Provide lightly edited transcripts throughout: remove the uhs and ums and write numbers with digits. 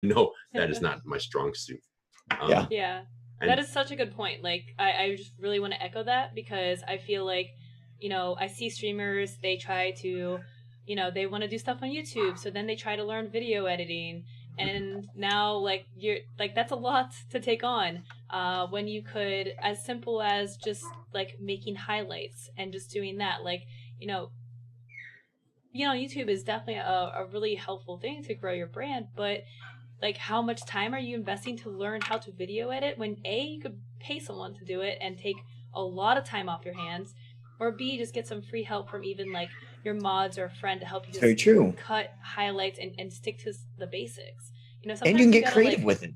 No, that is not my strong suit. Yeah. Yeah, And that is such a good point. Like, I just really want to echo that because I feel like, I see streamers, they try to, they want to do stuff on YouTube. So then they try to learn video editing. And now, like, you're like, that's a lot to take on when you could, as simple as just like making highlights and just doing that. Like, you know, YouTube is definitely a really helpful thing to grow your brand, but like how much time are you investing to learn how to video edit when A, you could pay someone to do it and take a lot of time off your hands, or B, just get some free help from even like your mods or a friend to help you It's just very true. cut highlights and stick to the basics. And you can Sometimes you get gotta creative like, with it.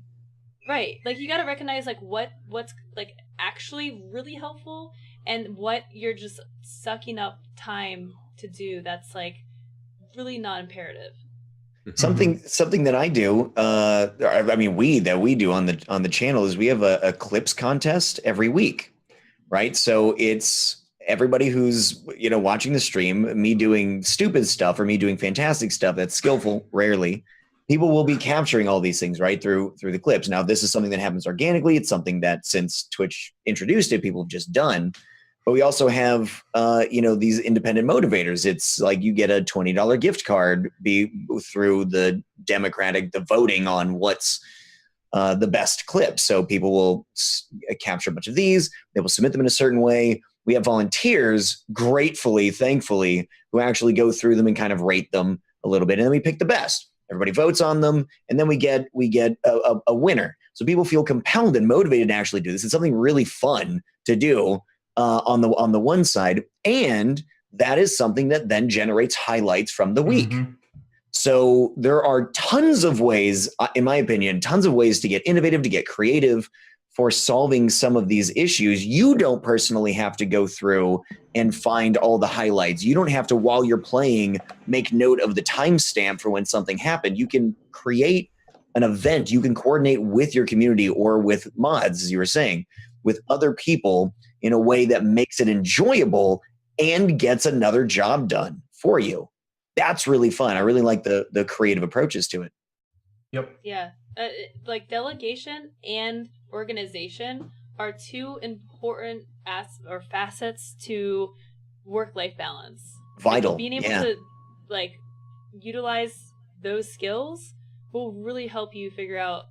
right, like you gotta recognize like what's like actually really helpful and what you're just sucking up time to do that's like really not imperative. Something that I do, I mean, we do on the channel is we have a clips contest every week, right? So it's everybody who's watching the stream, me doing stupid stuff or me doing fantastic stuff that's skillful. Rarely, people will be capturing all these things right through the clips. Now, this is something that happens organically. It's something that since Twitch introduced it, people have just done. But we also have, these independent motivators. It's like you get a $20 gift card through the voting on what's the best clip. So people will capture a bunch of these. They will submit them in a certain way. We have volunteers, gratefully, thankfully, who actually go through them and kind of rate them a little bit. And then we pick the best. Everybody votes on them. And then we get a winner. So people feel compelled and motivated to actually do this. It's something really fun to do. On the one side, and that is something that then generates highlights from the week. So there are tons of ways, in my opinion, tons of ways to get innovative, to get creative for solving some of these issues. You don't personally have to go through and find all the highlights. You don't have to, while you're playing, make note of the timestamp for when something happened. You can create an event. You can coordinate with your community or with mods, as you were saying, with other people in a way that makes it enjoyable and gets another job done for you. That's really fun. I really like the creative approaches to it. Yep. Yeah. Like delegation and organization are two important facets to work-life balance. Vital. Like, being able to like utilize those skills will really help you figure out,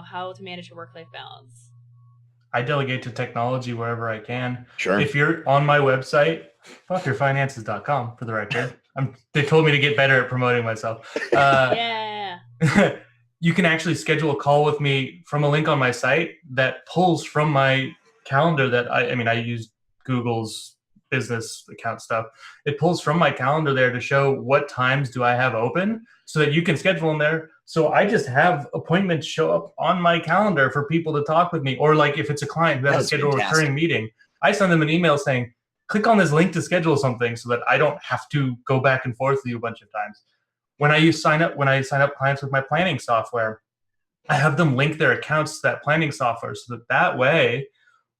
how to manage your work-life balance. I delegate to technology wherever I can. Sure. If you're on my website, fuckyourfinances.com for the record. They told me to get better at promoting myself. Yeah. You can actually schedule a call with me from a link on my site that pulls from my calendar that I use Google's business account stuff. It pulls from my calendar there to show what times do I have open so that you can schedule them there. So I just have appointments show up on my calendar for people to talk with me. Or like if it's a client who has a scheduled recurring meeting, I send them an email saying, click on this link to schedule something so that I don't have to go back and forth with you a bunch of times. When I sign up clients with my planning software, I have them link their accounts to that planning software so that way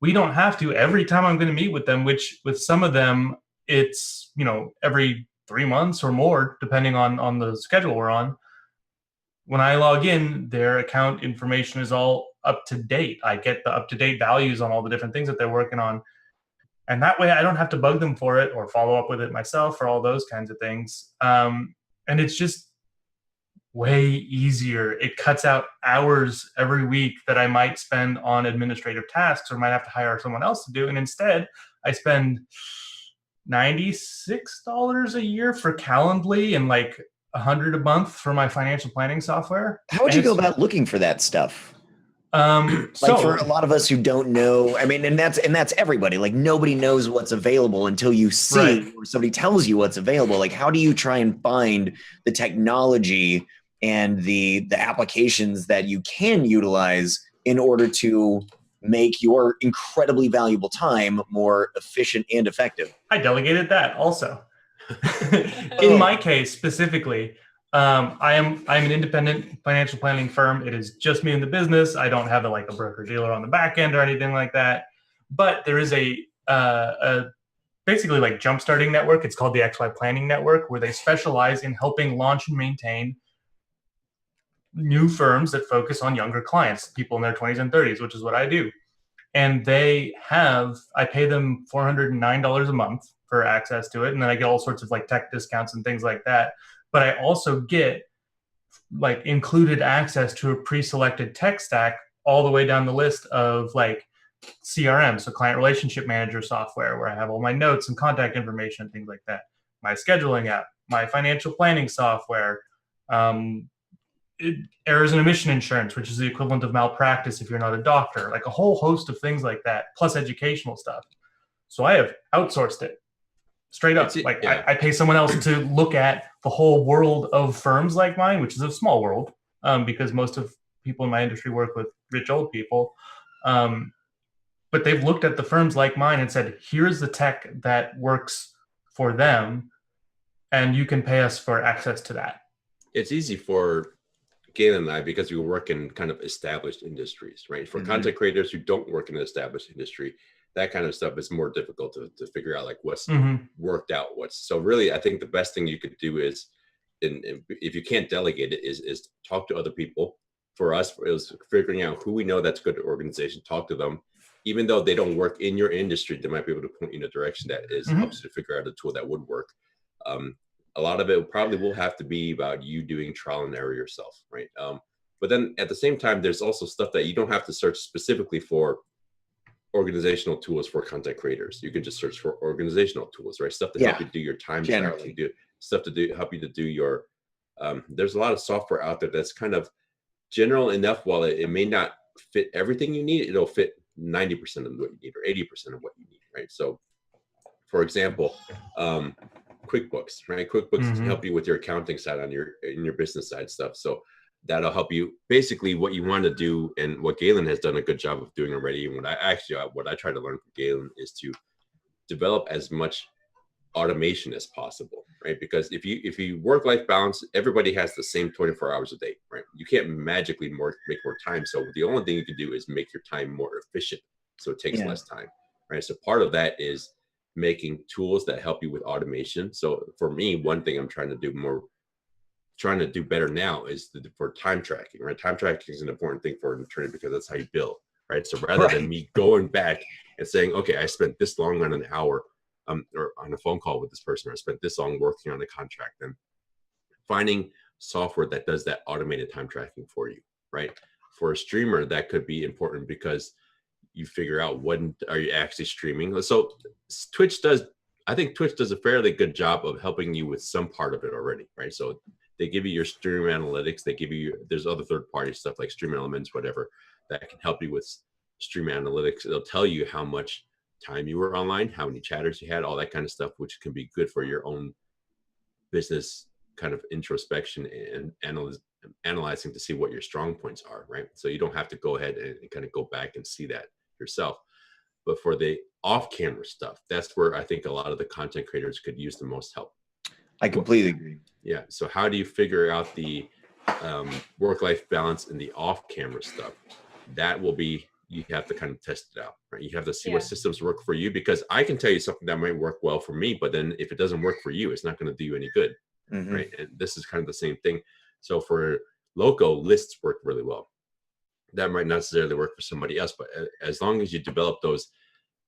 we don't have to every time I'm going to meet with them, which with some of them, it's, every 3 months or more, depending on the schedule we're on. When I log in, their account information is all up to date. I get the up-to-date values on all the different things that they're working on. And that way I don't have to bug them for it or follow up with it myself or all those kinds of things. And it's just way easier. It cuts out hours every week that I might spend on administrative tasks or might have to hire someone else to do. And instead, I spend $96 a year for Calendly and like $100 a month for my financial planning software. How would you go about looking for that stuff? For a lot of us who don't know, and that's everybody. Like nobody knows what's available until you see or somebody tells you what's available. Like how do you try and find the technology and the applications that you can utilize in order to make your incredibly valuable time more efficient and effective? I delegated that also. In my case specifically, I'm an independent financial planning firm. It is just me in the business. I don't have a broker dealer on the back end or anything like that. But there is a basically like jumpstarting network. It's called the XY Planning Network, where they specialize in helping launch and maintain new firms that focus on younger clients, people in their 20s and 30s, which is what I do. And I pay them $409 a month for access to it. And then I get all sorts of like tech discounts and things like that. But I also get like included access to a pre-selected tech stack all the way down the list of like CRM, so client relationship manager software, where I have all my notes and contact information, things like that. My scheduling app, my financial planning software, errors and omission insurance, which is the equivalent of malpractice if you're not a doctor, like a whole host of things like that, plus educational stuff. So I have outsourced it straight up. I pay someone else to look at the whole world of firms like mine, which is a small world, because most of people in my industry work with rich old people. But they've looked at the firms like mine and said, here's the tech that works for them, and you can pay us for access to that. It's easy for Galen and I, because we work in kind of established industries, right? For content creators who don't work in an established industry, that kind of stuff is more difficult to figure out, like what's worked out. So really, I think the best thing you could do is, and if you can't delegate it, is talk to other people. For us, it was figuring out who we know that's good at organization, talk to them. Even though they don't work in your industry, they might be able to point you in a direction that helps you to figure out a tool that would work. A lot of it probably will have to be about you doing trial and error yourself, right? But then at the same time, there's also stuff that you don't have to search specifically for organizational tools for content creators. You can just search for organizational tools, right? Stuff to help you do your time tracking, stuff to help you to do your, there's a lot of software out there that's kind of general enough. While it may not fit everything you need, it'll fit 90% of what you need or 80% of what you need, right? So for example, QuickBooks, right? QuickBooks can help you with your accounting side in your business side stuff. So that'll help you basically what you want to do, and what Galen has done a good job of doing already. And what I try to learn from Galen is to develop as much automation as possible, right? Because if you work-life balance, everybody has the same 24 hours a day, right? You can't magically make more time. So the only thing you can do is make your time more efficient, so it takes less time, right? So part of that is making tools that help you with automation. So for me, one thing I'm trying to do better now is for time tracking, right? Time tracking is an important thing for an attorney because that's how you bill, right? So rather than me going back and saying, okay, I spent this long on an hour or on a phone call with this person, or I spent this long working on a contract, then finding software that does that automated time tracking for you, right? For a streamer, that could be important because you figure out when are you actually streaming. So I think Twitch does a fairly good job of helping you with some part of it already, right? So they give you your stream analytics. There's other third-party stuff like Stream Elements, whatever, that can help you with stream analytics. It'll tell you how much time you were online, how many chatters you had, all that kind of stuff, which can be good for your own business kind of introspection and analyzing to see what your strong points are, right? So you don't have to go ahead and kind of go back and see that yourself. But for the off-camera stuff, that's where I think a lot of the content creators could use the most help. I completely agree. Yeah. So how do you figure out the work-life balance in the off-camera stuff? That will be, you have to kind of test it out, right? You have to see what systems work for you, because I can tell you something that might work well for me, but then if it doesn't work for you, it's not going to do you any good, right? And this is kind of the same thing. So for Loco, lists work really well. That might not necessarily work for somebody else, but as long as you develop those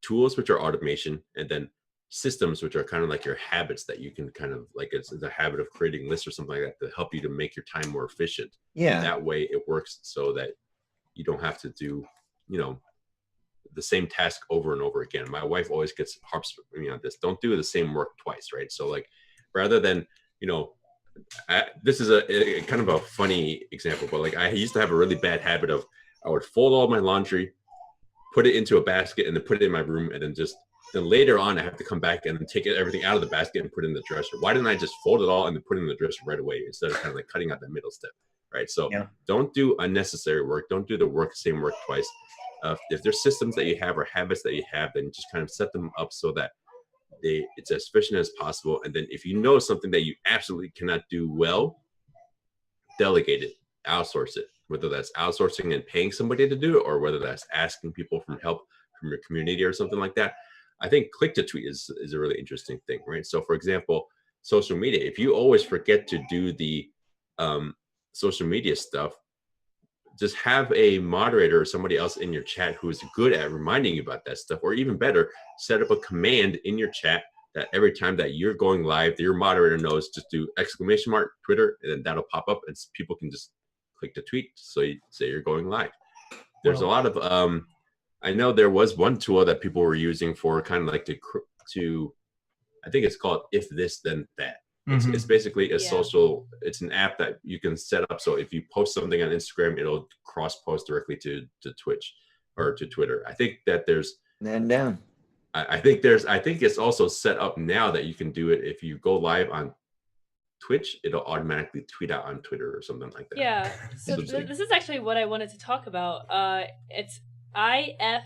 tools, which are automation, and then systems, which are kind of like your habits that you can kind of like, it's the habit of creating lists or something like that to help you to make your time more efficient. Yeah. That way it works so that you don't have to do, the same task over and over again. My wife always harps me on this. Don't do the same work twice, right? So like, rather than, this is a kind of a funny example, but like I used to have a really bad habit of, I would fold all my laundry, put it into a basket, and then put it in my room, and then later on I have to come back and then take everything out of the basket and put it in the dresser. Why didn't I just fold it all and then put it in the dresser right away instead of kind of like cutting out the middle step, right? So don't do unnecessary work. Don't do the same work twice. If there's systems that you have or habits that you have, then just kind of set them up so that it's as efficient as possible. And then if you know something that you absolutely cannot do well, delegate it, outsource it, whether that's outsourcing and paying somebody to do it, or whether that's asking people for help from your community or something like that. I think click to tweet is a really interesting thing, right? So for example, social media, if you always forget to do the social media stuff, just have a moderator or somebody else in your chat who is good at reminding you about that stuff, or even better, set up a command in your chat that every time that you're going live, your moderator knows, just do !Twitter, and then that'll pop up and people can just click the tweet. So you say you're going live. There's a lot of, I know there was one tool that people were using for kind of like to I think it's called If This Then That. It's basically a social, it's an app that you can set up. So if you post something on Instagram, it'll cross post directly to Twitch or to Twitter. I think that there's, I think it's also set up now that you can do it. If you go live on Twitch, it'll automatically tweet out on Twitter or something like that. Yeah. So this is actually what I wanted to talk about. It's IF